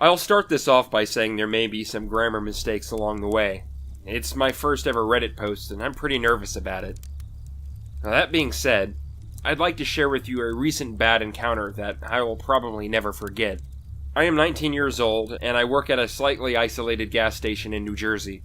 I'll start this off by saying there may be some grammar mistakes along the way. It's my first ever Reddit post, and I'm pretty nervous about it. Now, that being said, I'd like to share with you a recent bad encounter that I will probably never forget. I am 19 years old, and I work at a slightly isolated gas station in New Jersey.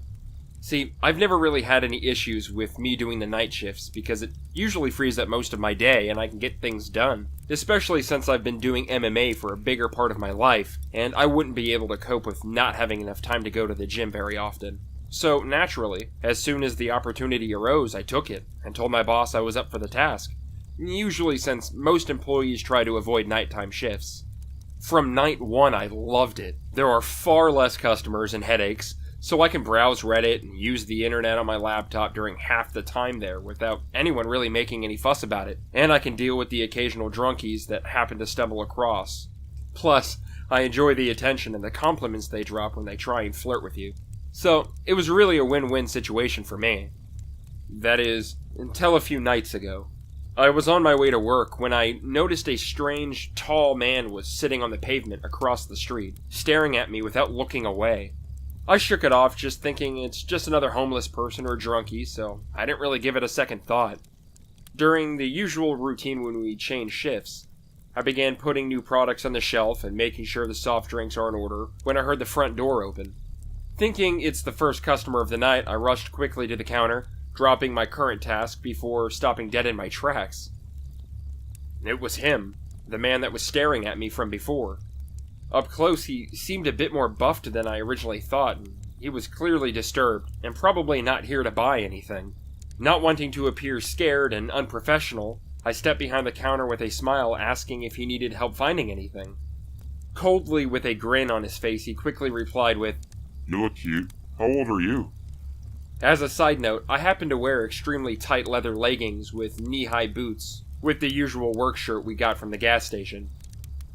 See, I've never really had any issues with me doing the night shifts because it usually frees up most of my day and I can get things done, especially since I've been doing MMA for a bigger part of my life, and I wouldn't be able to cope with not having enough time to go to the gym very often. So, naturally, as soon as the opportunity arose, I took it and told my boss I was up for the task, usually since most employees try to avoid nighttime shifts. From night one, I loved it. There are far less customers and headaches, so I can browse Reddit and use the internet on my laptop during half the time there without anyone really making any fuss about it, and I can deal with the occasional drunkies that happen to stumble across. Plus, I enjoy the attention and the compliments they drop when they try and flirt with you. So, it was really a win-win situation for me. That is, until a few nights ago. I was on my way to work when I noticed a strange, tall man was sitting on the pavement across the street, staring at me without looking away. I shook it off, just thinking it's just another homeless person or drunkie, so I didn't really give it a second thought. During the usual routine when we change shifts, I began putting new products on the shelf and making sure the soft drinks are in order when I heard the front door open. Thinking it's the first customer of the night, I rushed quickly to the counter, dropping my current task before stopping dead in my tracks. It was him, the man that was staring at me from before. Up close, he seemed a bit more buffed than I originally thought, and he was clearly disturbed, and probably not here to buy anything. Not wanting to appear scared and unprofessional, I stepped behind the counter with a smile asking if he needed help finding anything. Coldly, with a grin on his face, he quickly replied with, "You look cute. How old are you?" As a side note, I happen to wear extremely tight leather leggings with knee-high boots, with the usual work shirt we got from the gas station.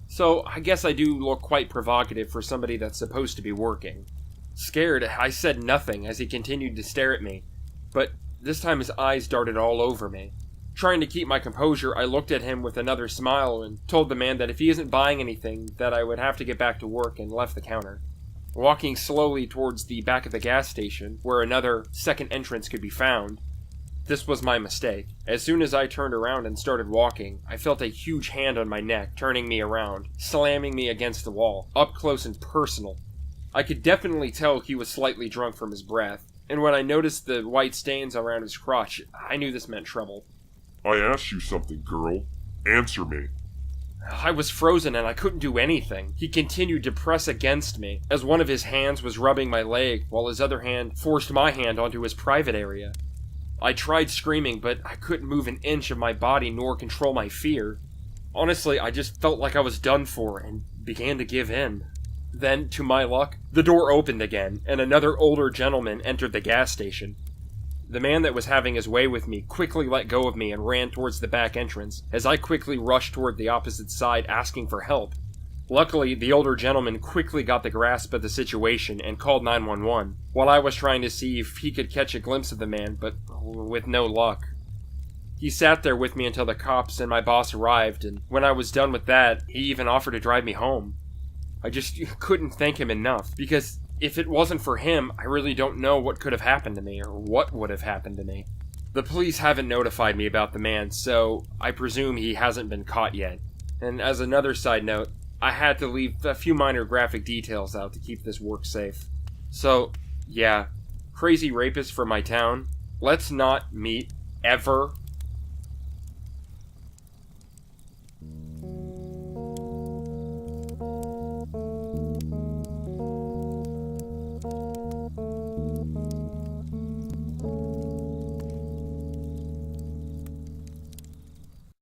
So, I guess I do look quite provocative for somebody that's supposed to be working. Scared, I said nothing as he continued to stare at me, but this time his eyes darted all over me. Trying to keep my composure, I looked at him with another smile and told the man that if he isn't buying anything, that I would have to get back to work, and left the counter. Walking slowly towards the back of the gas station, where another second entrance could be found. This was my mistake. As soon as I turned around and started walking, I felt a huge hand on my neck, turning me around, slamming me against the wall, up close and personal. I could definitely tell he was slightly drunk from his breath, and when I noticed the white stains around his crotch, I knew this meant trouble. "I asked you something, girl. Answer me." I was frozen and I couldn't do anything. He continued to press against me, as one of his hands was rubbing my leg, while his other hand forced my hand onto his private area. I tried screaming, but I couldn't move an inch of my body nor control my fear. Honestly, I just felt like I was done for and began to give in. Then, to my luck, the door opened again, and another older gentleman entered the gas station. The man that was having his way with me quickly let go of me and ran towards the back entrance, as I quickly rushed toward the opposite side asking for help. Luckily, the older gentleman quickly got the grasp of the situation and called 911, while I was trying to see if he could catch a glimpse of the man, but with no luck. He sat there with me until the cops and my boss arrived, and when I was done with that, he even offered to drive me home. I just couldn't thank him enough, because if it wasn't for him, I really don't know what could have happened to me, or what would have happened to me. The police haven't notified me about the man, so I presume he hasn't been caught yet. And as another side note, I had to leave a few minor graphic details out to keep this work safe. So, yeah, crazy rapist from my town, let's not meet ever